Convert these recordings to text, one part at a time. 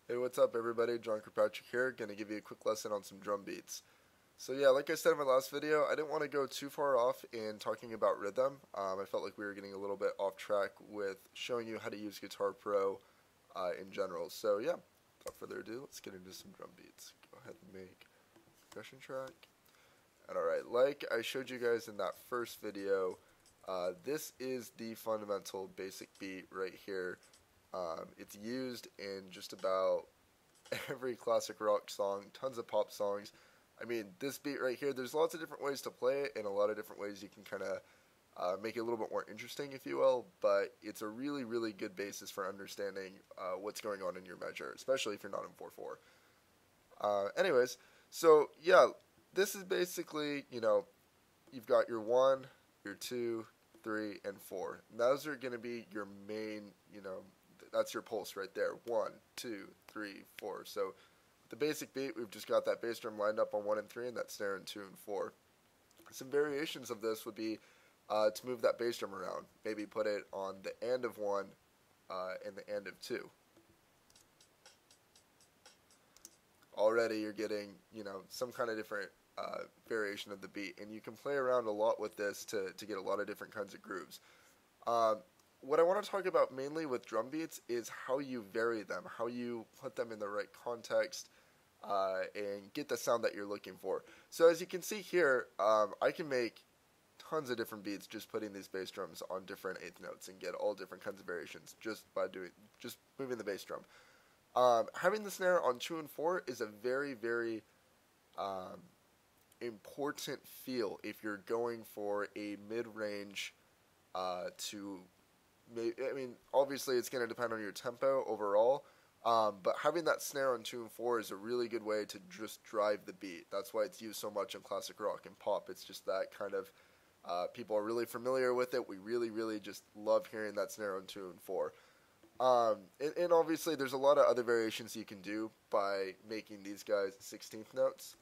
Hey, what's up everybody? John Kirkpatrick here, going to give you a quick lesson on some drum beats. So yeah, like I said in my last video, I didn't want to go too far off in talking about rhythm. I felt like we were getting a little bit off track with showing you how to use Guitar Pro in general. So yeah, without further ado, let's get into some drum beats. Go ahead and make a percussion track. And alright, like I showed you guys in that first video, this is the fundamental basic beat right here. It's used in just about every classic rock song, tons of pop songs. I mean, this beat right here, there's lots of different ways to play it, and a lot of different ways you can kind of make it a little bit more interesting, if you will, but it's a really, really good basis for understanding what's going on in your measure, especially if you're not in 4/4. Anyways, so yeah, this is basically, you've got your 1, your 2, 3, and 4. Those are going to be your main, that's your pulse right there. 1, 2, 3, 4. So the basic beat, we've just got that bass drum lined up on 1 and 3, and that snare in 2 and 4. Some variations of this would be to move that bass drum around. Maybe put it on the end of 1 and the end of 2. Already you're getting, some kind of different variation of the beat, and you can play around a lot with this to get a lot of different kinds of grooves. What I want to talk about mainly with drum beats is how you vary them, how you put them in the right context, and get the sound that you're looking for. So as you can see here, I can make tons of different beats just putting these bass drums on different eighth notes and get all different kinds of variations just by moving the bass drum. Having the snare on 2 and 4 is a very, very important feel if you're going for a mid-range obviously it's going to depend on your tempo overall, but having that snare on 2 and 4 is a really good way to just drive the beat. That's why it's used so much in classic rock and pop. It's just that kind of, people are really familiar with it. We really, really just love hearing that snare on 2 and 4. And obviously there's a lot of other variations you can do by making these guys 16th notes.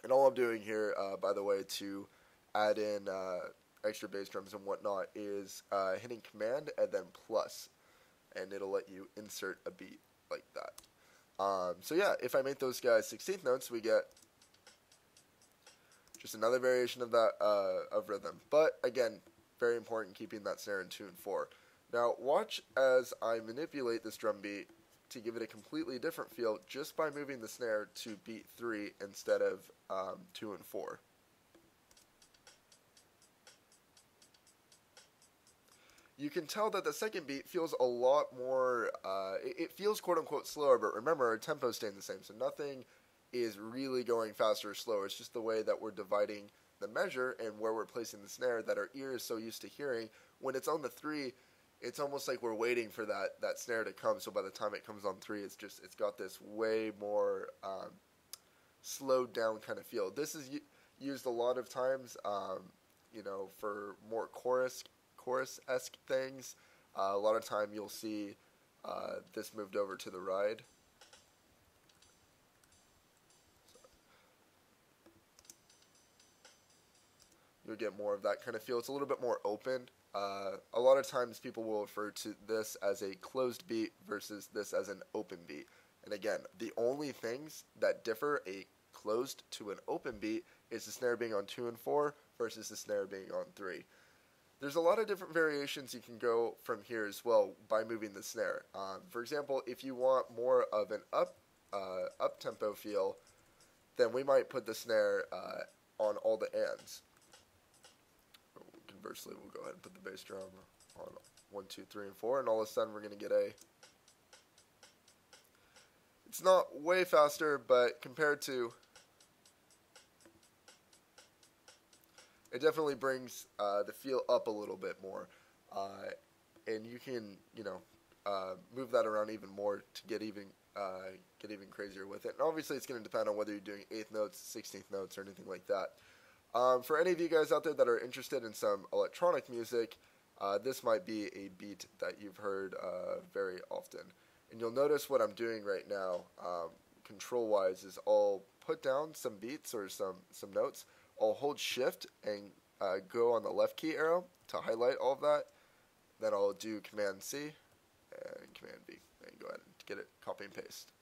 And all I'm doing here, by the way, to add in extra bass drums and whatnot is hitting command and then plus, and it'll let you insert a beat like that. So yeah, if I make those guys 16th notes, we get just another variation of that of rhythm. But again, very important keeping that snare in 2 and 4. Now watch as I manipulate this drum beat to give it a completely different feel just by moving the snare to beat 3 instead of 2 and 4. You can tell that the second beat feels a lot more, it feels quote-unquote slower, but remember, our tempo's staying the same, so nothing is really going faster or slower. It's just the way that we're dividing the measure and where we're placing the snare that our ear is so used to hearing. When it's on the 3, it's almost like we're waiting for that snare to come, so by the time it comes on 3, it's got this way more slowed down kind of feel. This is used a lot of times, for more chorus-esque things. A lot of time you'll see this moved over to the ride. You'll get more of that kind of feel. It's a little bit more open. A lot of times people will refer to this as a closed beat versus this as an open beat. And again, the only things that differ a closed to an open beat is the snare being on 2 and 4 versus the snare being on 3. There's a lot of different variations you can go from here as well by moving the snare. For example, if you want more of an up-tempo feel, then we might put the snare on all the ands. Conversely, we'll go ahead and put the bass drum on 1, 2, 3, and 4, and all of a sudden we're going to get it's not way faster, but compared to, it definitely brings the feel up a little bit more, and you can, move that around even more to get even crazier with it. And obviously, it's going to depend on whether you're doing 8th notes, 16th notes, or anything like that. For any of you guys out there that are interested in some electronic music, this might be a beat that you've heard very often. And you'll notice what I'm doing right now, control-wise, is I'll put down some beats or some notes. I'll hold shift and go on the left key arrow to highlight all of that. Then I'll do Command C and Command V and go ahead and get it, copy and paste.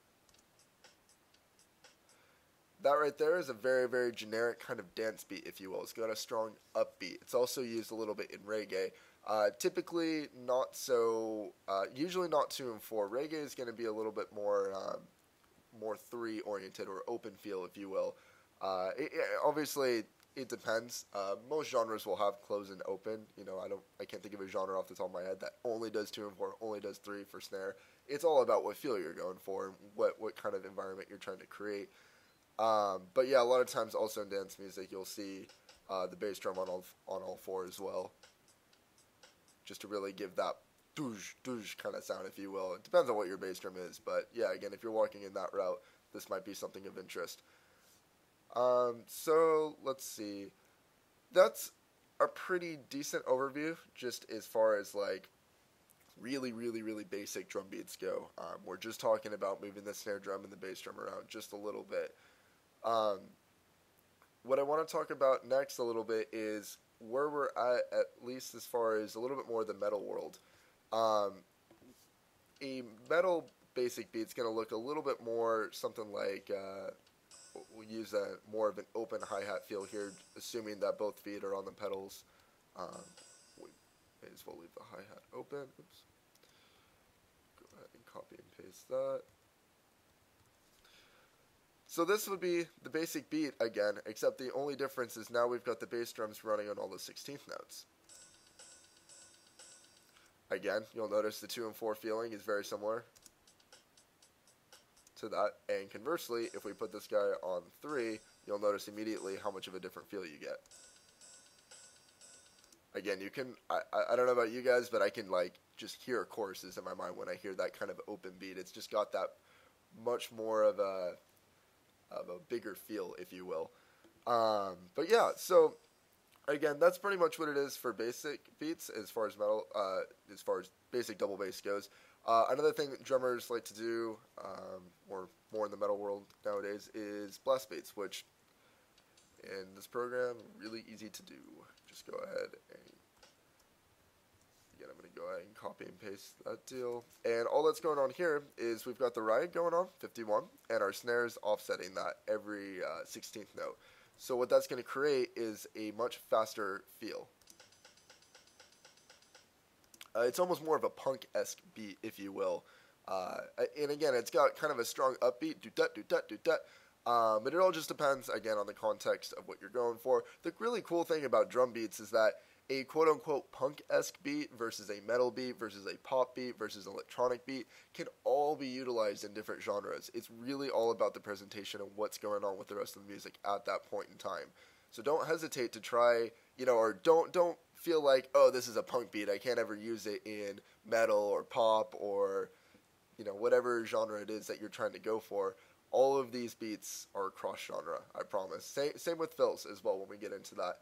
That right there is a very, very generic kind of dance beat, if you will. It's got a strong upbeat. It's also used a little bit in reggae. Typically not so, usually not 2 and 4. Reggae is going to be a little bit more 3 oriented or open feel, if you will. Obviously, it depends. Most genres will have close and open. You know, I can't think of a genre off the top of my head that only does 2 and 4, only does 3 for snare. It's all about what feel you're going for and what kind of environment you're trying to create. But yeah, a lot of times also in dance music, you'll see the bass drum on all 4 as well, just to really give that doosh doosh kind of sound, if you will. It depends on what your bass drum is, but yeah, again, if you're walking in that route, this might be something of interest. So let's see. That's a pretty decent overview, just as far as like really, really, really basic drum beats go. We're just talking about moving the snare drum and the bass drum around just a little bit. What I want to talk about next a little bit is where we're at least as far as a little bit more of the metal world. A metal basic beat's going to look a little bit more something like, we'll use more of an open hi-hat feel here, assuming that both feet are on the pedals. We may as well leave the hi-hat open. Oops. Go ahead and copy and paste that. So this would be the basic beat again, except the only difference is now we've got the bass drums running on all the 16th notes. Again, you'll notice the 2 and 4 feeling is very similar to that, and conversely, if we put this guy on 3, you'll notice immediately how much of a different feel you get. Again, you can, I don't know about you guys, but I can like just hear choruses in my mind when I hear that kind of open beat. It's just got that much more of a bigger feel, if you will. But yeah, so again, that's pretty much what it is for basic beats as far as metal, as far as basic double bass goes. Another thing that drummers like to do, or more in the metal world nowadays, is blast beats, which in this program, really easy to do. Just go ahead and, again, I'm going to go ahead and copy and paste that deal. And all that's going on here is we've got the ride going on, 51, and our snares offsetting that every 16th note. So what that's going to create is a much faster feel. It's almost more of a punk-esque beat, if you will. And again, it's got kind of a strong upbeat, do-dut, do-dut, do-dut. But it all just depends, again, on the context of what you're going for. The really cool thing about drum beats is that a quote-unquote punk-esque beat versus a metal beat versus a pop beat versus an electronic beat can all be utilized in different genres. It's really all about the presentation and what's going on with the rest of the music at that point in time. So don't hesitate to try, or don't feel like, oh, this is a punk beat, I can't ever use it in metal or pop or, whatever genre it is that you're trying to go for. All of these beats are cross-genre, I promise. Same with fills as well when we get into that.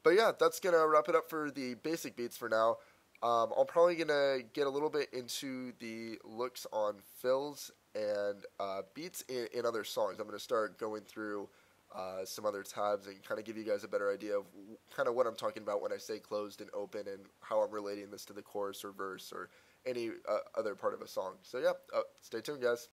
But yeah, that's going to wrap it up for the basic beats for now. I'm probably going to get a little bit into the looks on fills and beats in other songs. I'm going to start going through some other tabs and kind of give you guys a better idea of kind of what I'm talking about when I say closed and open and how I'm relating this to the chorus or verse or any other part of a song. So yeah, stay tuned, guys.